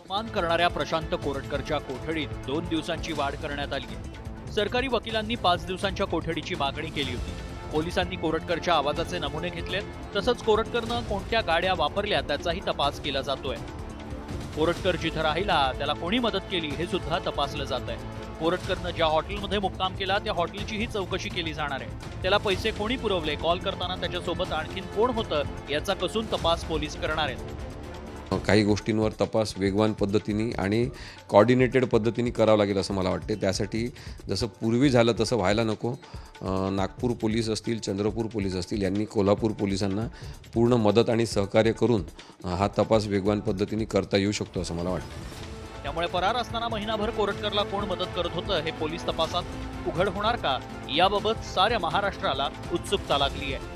मान करणाऱ्या प्रशांत कोरटकरच्या कोठडीत 2 दिवसांची वाढ करण्यात आली आहे। सरकारी वकिलांनी 5 दिवसांच्या कोठडीची मागणी केली होती। पोलिसांनी कोरटकरच्या आवाजाचे नमुने घेतलेत, तसंच कोरटकरनं कोणत्या गाड्या वापरल्या त्याचाही तपास केला जातोय। कोरटकर जिथं राहिला त्याला कोणी मदत केली हे सुद्धा तपासलं जात आहे। कोरटकरनं ज्या हॉटेलमध्ये मुक्काम केला त्या हॉटेलचीही चौकशी केली जाणार आहे। त्याला पैसे कोणी पुरवले, कॉल करताना त्याच्यासोबत आणखीन कोण होतं याचा कसून तपास पोलीस करणार आहेत। काही गोष्टींवर तपास वेगवान पद्धतीने आणि कोऑर्डिनेटेड पद्धतीने करावं लागेल असं मला वाटते। त्यासाठी जसं पूर्वी झालं तसं व्हायला नको। नागपूर पोलीस असतील, चंद्रपूर पोलीस असतील यांनी कोल्हापूर पोलिसांना पूर्ण मदत आणि सहकार्य करून हा तपास वेगवान पद्धतीने करता येऊ शकतो असं मला वाटतं। त्यामुळे फरार असताना महिनाभर कोरटकरला कोण मदत करत होतं हे पोलीस तपासात उघड होणार का, याबाबत साऱ्या महाराष्ट्राला उत्सुकता लागली आहे।